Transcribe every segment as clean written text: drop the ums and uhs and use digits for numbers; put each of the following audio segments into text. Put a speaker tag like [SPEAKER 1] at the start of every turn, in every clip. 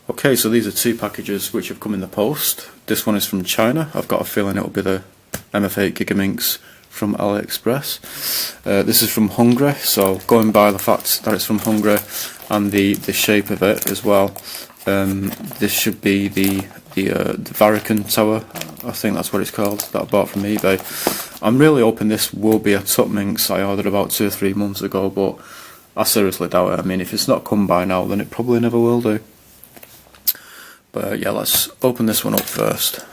[SPEAKER 1] Okay, so these are two packages which have come in the post. This one is from China. I've got a feeling it'll be the mf8 Gigaminx from Aliexpress. This is from Hungary, so going by the fact that it's from Hungary and the shape of it as well, this should be the Varikon tower. I think that's what it's called, that I bought from eBay. I'm really hoping this will be a top minx I ordered about 2 or 3 months ago, but I seriously doubt it. I mean, if it's not come by now, then it probably never will do. But yeah, let's open this one up first.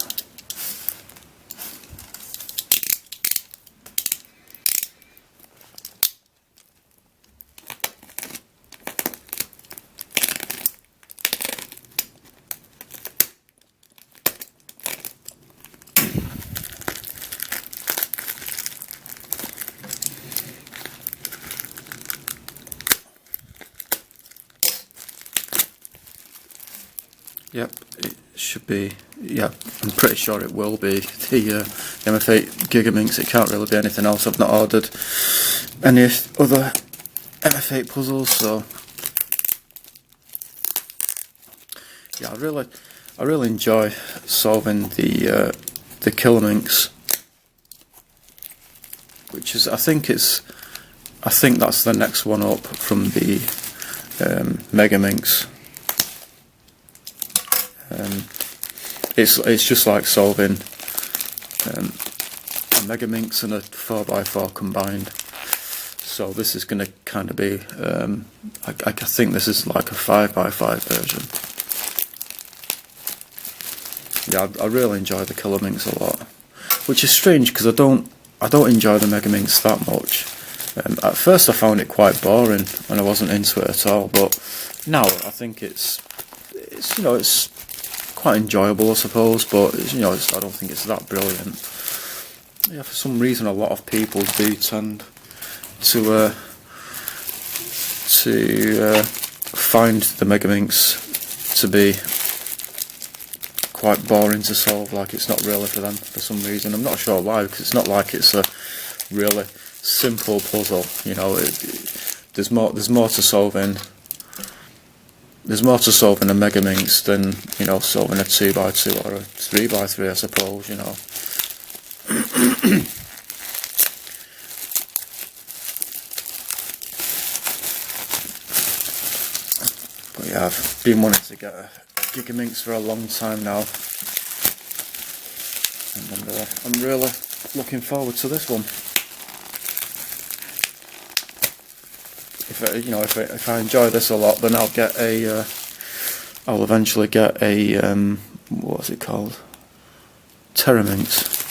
[SPEAKER 1] Yep, it should be, yeah, I'm pretty sure it will be the mf8 Gigaminx. It can't really be anything else. I've not ordered any other mf8 puzzles, so yeah, I really enjoy solving the Kilominx, which is, I think that's the next one up from the Megaminx. It's just like solving a Megaminx and a 4x4 combined. So this is going to kind of be, I think this is like a 5x5 version. Yeah, I really enjoy the Kilominx a lot, which is strange because I don't enjoy the Megaminx that much. At first I found it quite boring and I wasn't into it at all, but now I think it's quite enjoyable, I suppose, but I don't think it's that brilliant. Yeah, for some reason a lot of people do tend to find the Megaminx to be quite boring to solve, like it's not really for them for some reason. I'm not sure why, because it's not like it's a really simple puzzle, you know. There's more to solving. There's more to solving a Megaminx than, you know, solving a 2x2 or a 3x3, I suppose, you know. But yeah, I've been wanting to get a Gigaminx for a long time now, and I'm really looking forward to this one. If I enjoy this a lot, then I'll eventually get a what's it called? Terraminx.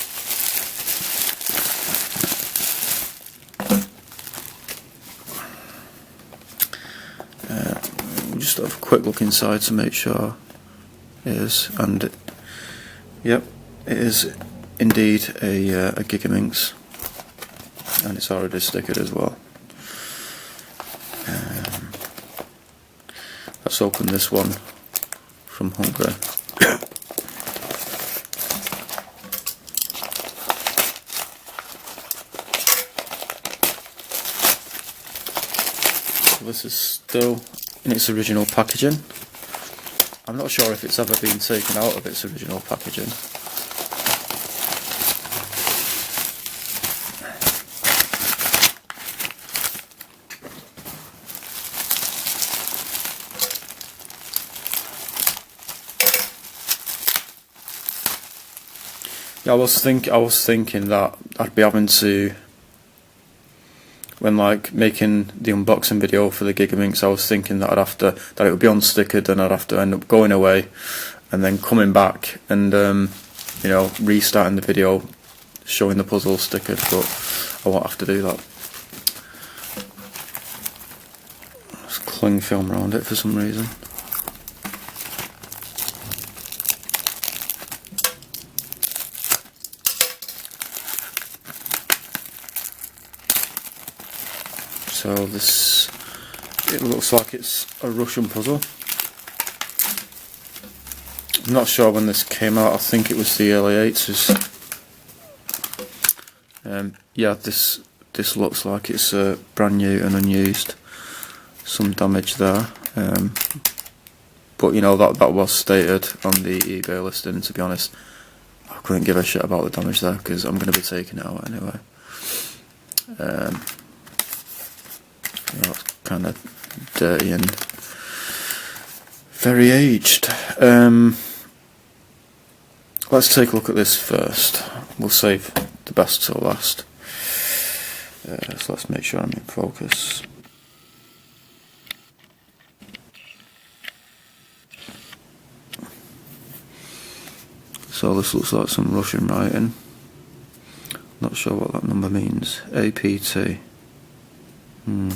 [SPEAKER 1] We'll just have a quick look inside to make sure it is, and yep, it is indeed a Gigaminx, and it's already stickered as well. Let's open this one from Hungary. So this is still in its original packaging. I'm not sure if it's ever been taken out of its original packaging. Yeah, I was thinking that I'd be having to, when like making the unboxing video for the Gigaminx, I was thinking that it would be unstickered and I'd have to end up going away and then coming back and you know, restarting the video showing the puzzle stickered, but I won't have to do that. There's cling film around it for some reason. So it looks like it's a Russian puzzle. I'm not sure when this came out. I think it was the early 80s. Yeah, this looks like it's brand new and unused. Some damage there, but you know, that was stated on the eBay listing. To be honest, I couldn't give a shit about the damage there because I'm going to be taking it out anyway. You know, it's kind of dirty and very aged. Let's take a look at this first. We'll save the best till last. So let's make sure I'm in focus. So this looks like some Russian writing. Not sure what that number means. APT. And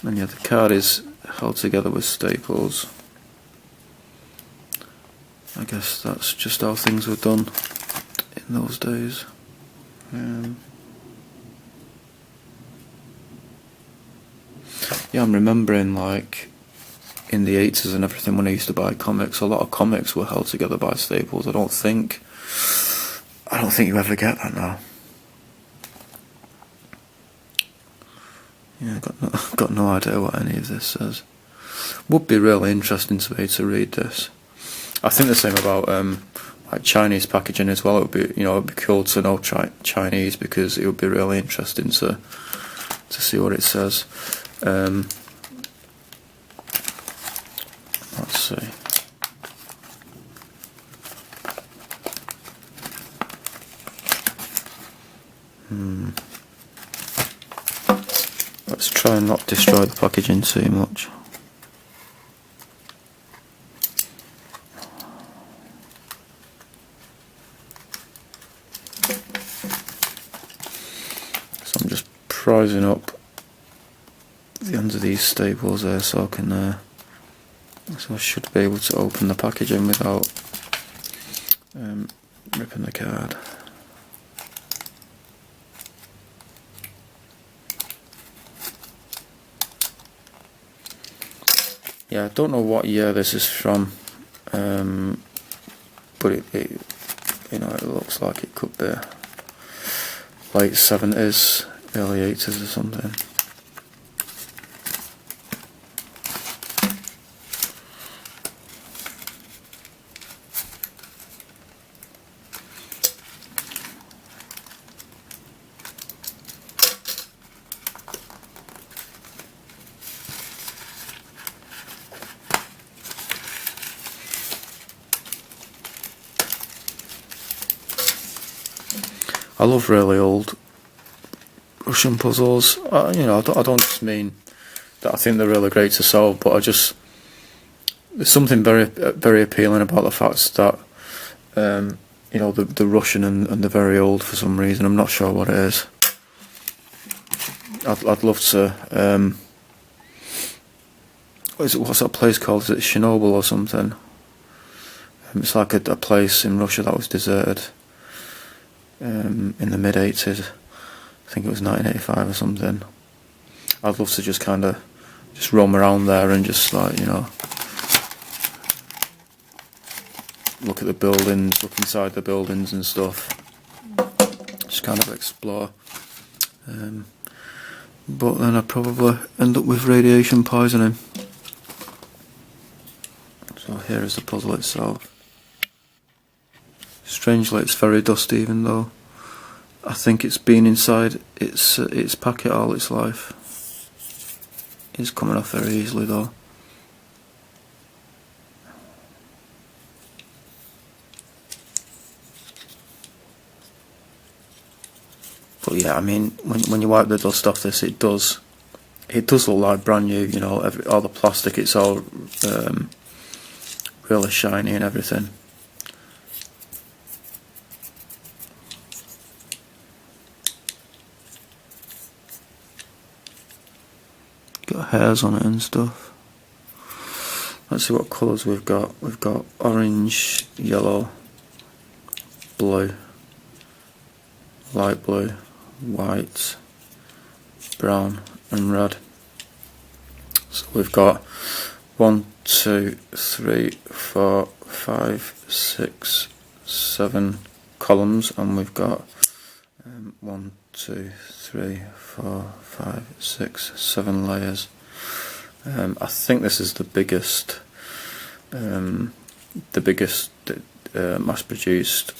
[SPEAKER 1] yeah, the card is held together with staples. I guess that's just how things were done in those days. Yeah, I'm remembering like in the 80s and everything when I used to buy comics, a lot of comics were held together by staples. I don't think you ever get that now. Yeah, got no idea what any of this says. Would be really interesting to me to read this. I think the same about like Chinese packaging as well. It would be, you know, it'd be cool to know Chinese because it would be really interesting to see what it says. Let's see. Let's try and not destroy the packaging too much. So I'm just prising up the ends of these staples there so I can so I should be able to open the packaging without ripping the card. Yeah, I don't know what year this is from, but it you know, it looks like it could be late 70s, early 80s or something. I love really old Russian puzzles. You know, I don't just mean that I think they're really great to solve, but there's something very appealing about the fact that you know, the Russian and the very old for some reason. I'm not sure what it is. I'd love to. What's that place called? Is it Chernobyl or something? It's like a place in Russia that was deserted. In the mid 80s, I think it was 1985 or something. I'd love to just kind of just roam around there and just, like, you know, look at the buildings, look inside the buildings and stuff, just kind of explore. But then I'd probably end up with radiation poisoning. So here is the puzzle itself. Strangely, it's very dusty, even though I think it's been inside its packet all its life. It's coming off very easily, though. But yeah, I mean, when you wipe the dust off this, it does look like brand new. You know, all the plastic, it's all really shiny and everything. Got hairs on it and stuff. Let's see what colours we've got. We've got orange, yellow, blue, light blue, white, brown and red. So we've got 1, 2, 3, 4, 5, 6, 7 columns, and we've got 1, 2, 3, 4, 5, 6, 7 layers. I think this is the biggest the biggest mass-produced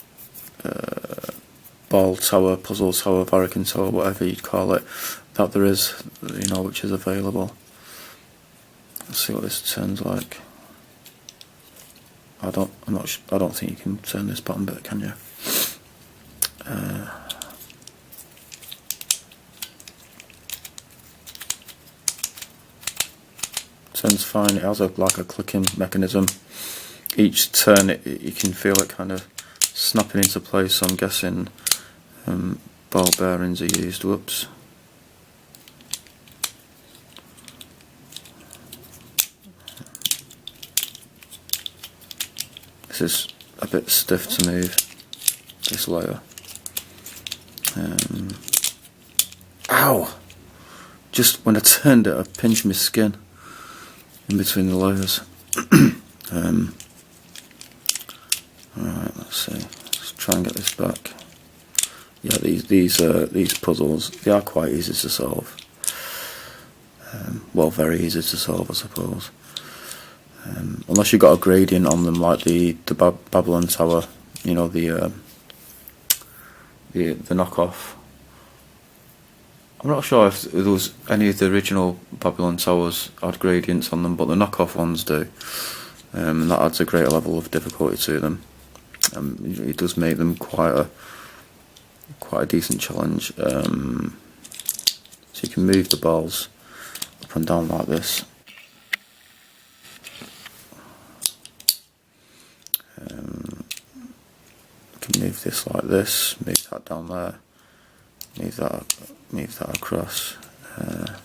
[SPEAKER 1] ball tower, puzzle tower, Varikon tower, whatever you'd call it, that there is, you know, which is available. Let's see what this turns like. I don't think you can turn this bottom bit, can you? Turns fine. It has like a clicking mechanism. Each turn, you can feel it kind of snapping into place. So I'm guessing ball bearings are used. Whoops. This is a bit stiff to move, this layer. Ow! Just when I turned it, I pinched my skin in between the layers. Alright, let's see. Let's try and get this back. Yeah, these puzzles, they are quite easy to solve. Well, very easy to solve, I suppose. Unless you've got a gradient on them, like the Babylon Tower, you know, the knockoff. I'm not sure if there was any of the original Babylon Towers had gradients on them, but the knockoff ones do, and that adds a greater level of difficulty to them. It does make them quite a decent challenge. So you can move the balls up and down like this. You can move this like this, move that down there, move that across. Now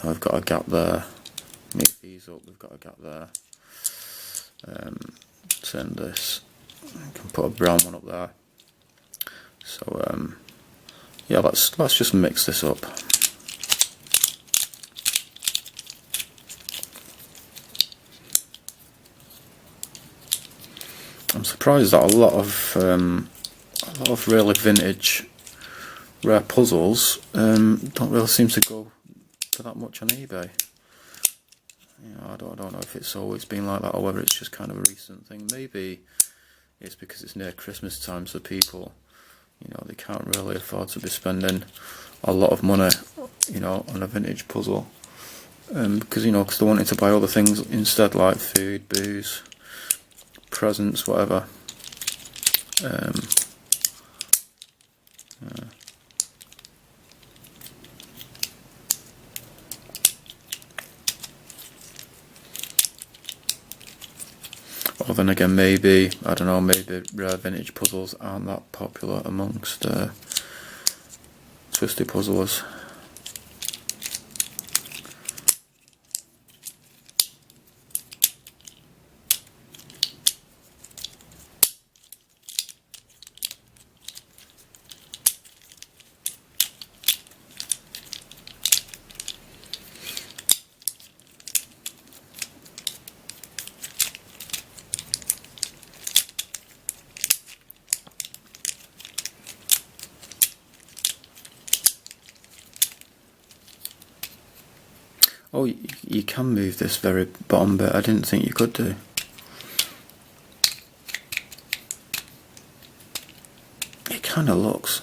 [SPEAKER 1] we've got a gap there. Move these up, we've got a gap there. Turn this. You can put a brown one up there. So yeah, let's just mix this up. I'm surprised that a lot of really vintage rare puzzles don't really seem to go for that much on eBay. You know, I don't know if it's always been like that or whether it's just kind of a recent thing. Maybe it's because it's near Christmas time, so people, you know, they can't really afford to be spending a lot of money, you know, on a vintage puzzle, because they're wanting to buy other things instead, like food, booze, presents, whatever. Or then again, maybe, I don't know, maybe rare vintage puzzles aren't that popular amongst twisty puzzlers. Oh, you can move this very bottom bit. I didn't think you could do. It kind of looks,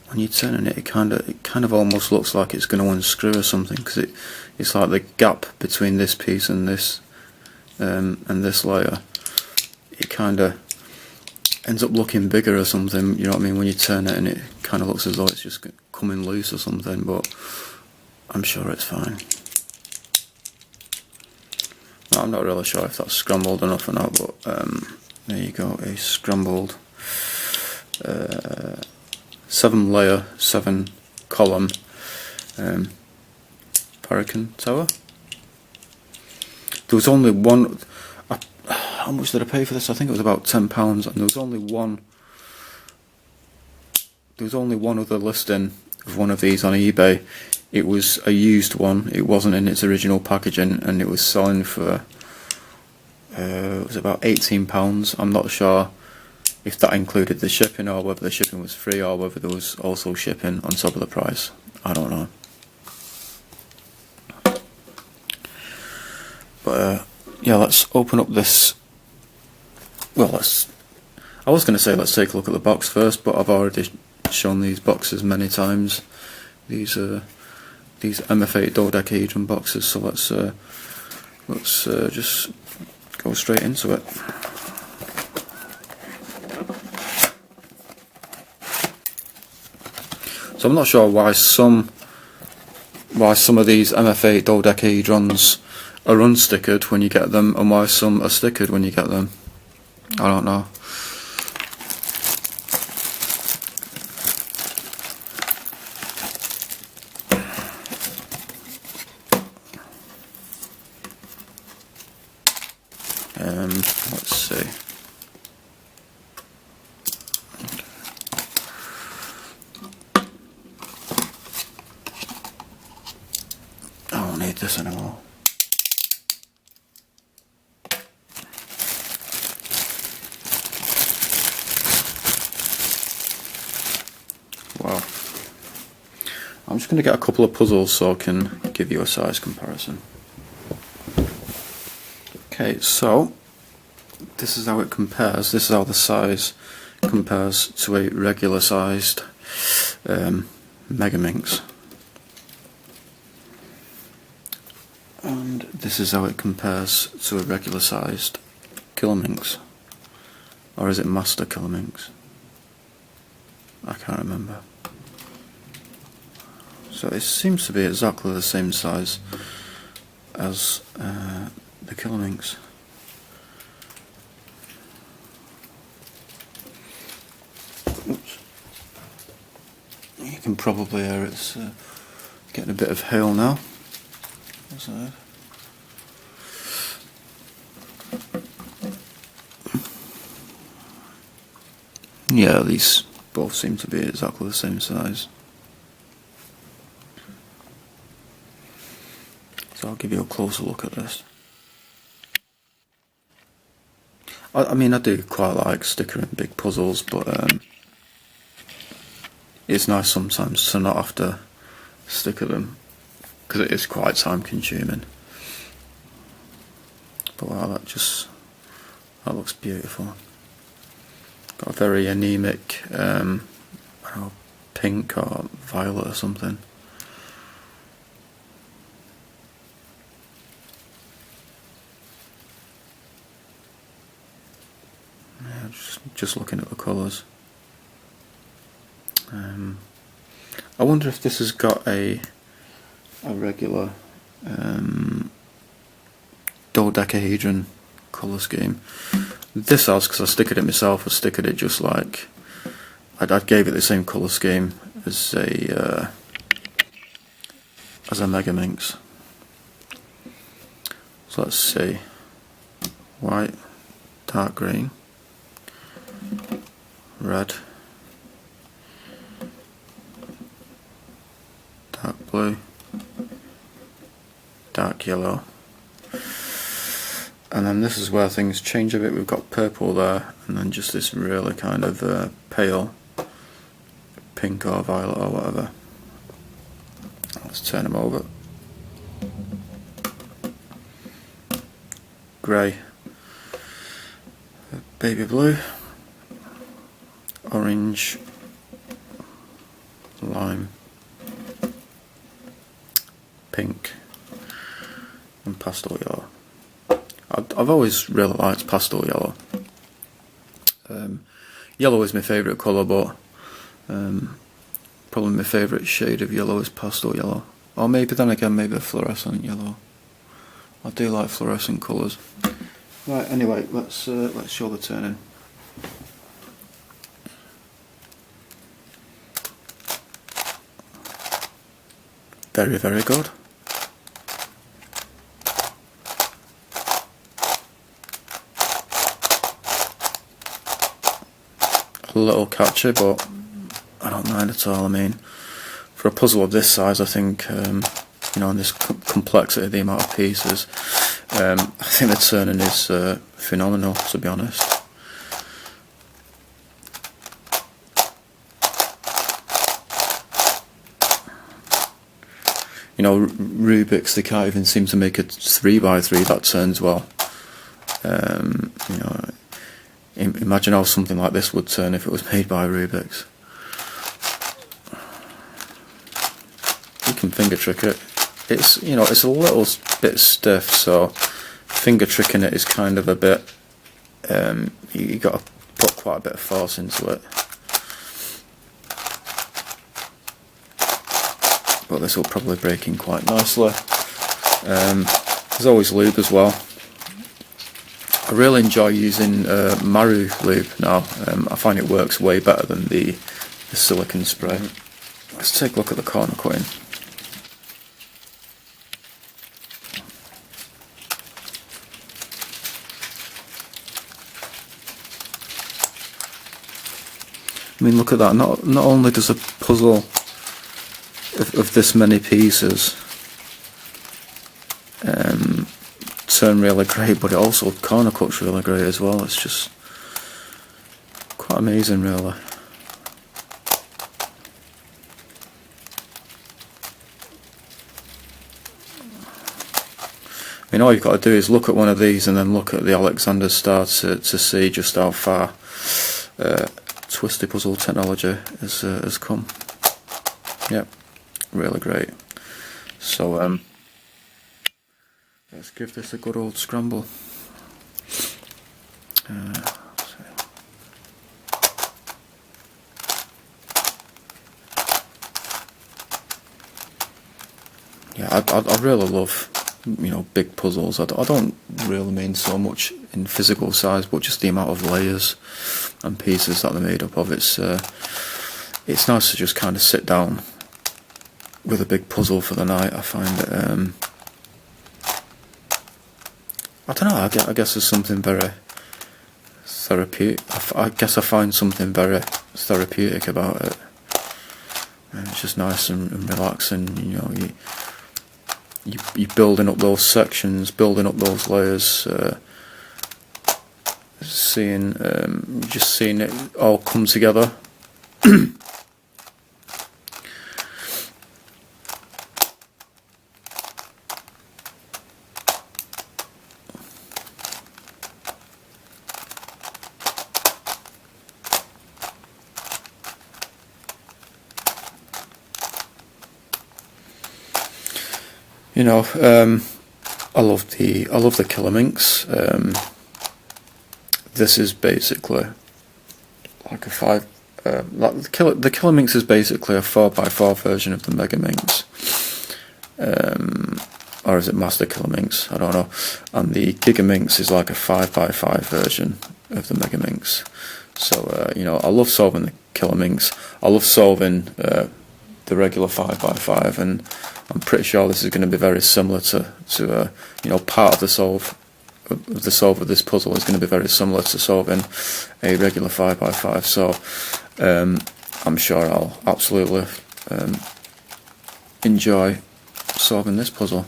[SPEAKER 1] when you're turning it, it kind of almost looks like it's going to unscrew or something, because it's like the gap between this piece and this layer. It kind of ends up looking bigger or something. You know what I mean? When you turn it, and it kind of looks as though it's just coming loose or something, but I'm sure it's fine. I'm not really sure if that's scrambled enough or not, but there you go, a scrambled 7 layer, 7 column Varikon tower. There was only one. How much did I pay for this? I think it was about £10, and there was only one. There was only one other listing of one of these on eBay. It was a used one. It wasn't in its original packaging, and it was selling for it was about £18. I'm not sure if that included the shipping, or whether the shipping was free, or whether there was also shipping on top of the price. I don't know. But yeah, let's open up this. Well, I was going to say let's take a look at the box first, but I've already shown these boxes many times. These mf8 dodecahedron boxes. So let's just go straight into it. So I'm not sure why some of these mf8 dodecahedrons are unstickered when you get them, and why some are stickered when you get them. I don't know. Let's see. I don't need this anymore. Wow. I'm just going to get a couple of puzzles so I can give you a size comparison. Okay, so this is how it compares. This is how the size compares to a regular sized Megaminx. And this is how it compares to a regular sized Gigaminx. Or is it Master Gigaminx? I can't remember. So it seems to be exactly the same size as the Gigaminx. Oops. You can probably hear it's getting a bit of hail now. Yeah, these both seem to be exactly the same size. So I'll give you a closer look at this. I mean, I do quite like stickering big puzzles, but it's nice sometimes to not have to sticker them, because it is quite time consuming. But wow, that looks beautiful. Got a very anemic, I don't know, pink or violet or something. Yeah, just looking at the colours. I wonder if this has got a regular dodecahedron colour scheme. This has, because I stickered it myself. I stickered it just like I gave it the same colour scheme as a Megaminx. So let's see: white, dark green, red, dark blue, dark yellow. And then this is where things change a bit. We've got purple there, and then just this really kind of pale pink or violet or whatever. Let's turn them over. Grey, baby blue, orange, lime, pink, and pastel yellow. I've always really liked pastel yellow. Yellow is my favourite colour, but probably my favourite shade of yellow is pastel yellow. Or maybe then again, maybe a fluorescent yellow. I do like fluorescent colours. Right, anyway, let's show the turning. Very, very good. A little catchy, but I don't mind at all. I mean, for a puzzle of this size, I think, you know, in this complexity, the amount of pieces, I think the turning is phenomenal, to be honest. You know, Rubik's, they can't even seem to make a 3x3 that turns well. You know, imagine how something like this would turn if it was made by Rubik's. You can finger trick it. It's, you know, it's a little bit stiff, so finger tricking it is kind of a bit. You got to put quite a bit of force into it. But this will probably break in quite nicely. There's always lube as well. I really enjoy using Maru lube now. I find it works way better than the silicone spray. Let's take a look at the corner cutting. I mean, look at that. Not only does a puzzle of this many pieces turn really great, but it also corner cuts really great as well. It's just quite amazing, really. I mean, all you've got to do is look at one of these and then look at the Alexander Star to see just how far twisty puzzle technology has come. Yep, really great. So let's give this a good old scramble. Yeah, I really love, you know, big puzzles. I don't really mean so much in physical size, but just the amount of layers and pieces that they're made up of. It's nice to just kind of sit down with a big puzzle for the night. I find it. I don't know. I guess there's something very therapeutic. I guess I find something very therapeutic about it. And it's just nice and relaxing. You know, you're building up those sections, building up those layers, just seeing it all come together. You know, I love the Gigaminx. This is basically like a the Gigaminx is basically a 4x4 version of the Megaminx, or is it Master Gigaminx? I don't know. And the Gigaminx is like a 5x5 version of the Megaminx. So you know, I love solving the Gigaminx. I love solving the regular 5x5, and I'm pretty sure this is going to be very similar to you know, part of the solve of this puzzle is going to be very similar to solving a regular 5x5. So I'm sure I'll absolutely enjoy solving this puzzle.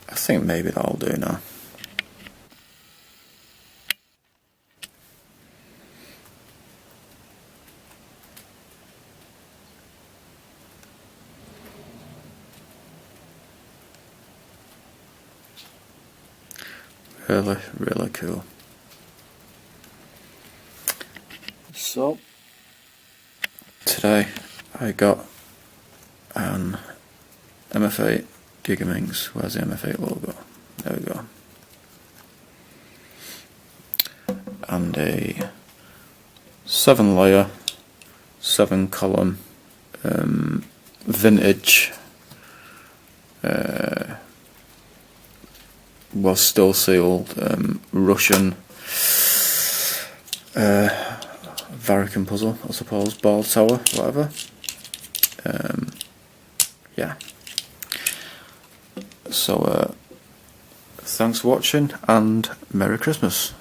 [SPEAKER 1] I think maybe that'll do now. Really, really cool. So, today I got an mf8 Gigaminx. Where's the mf8 logo? There we go. And a 7-layer, 7-column vintage was still sealed Russian Varikon puzzle, I suppose, ball tower, whatever. Yeah. So thanks for watching and Merry Christmas.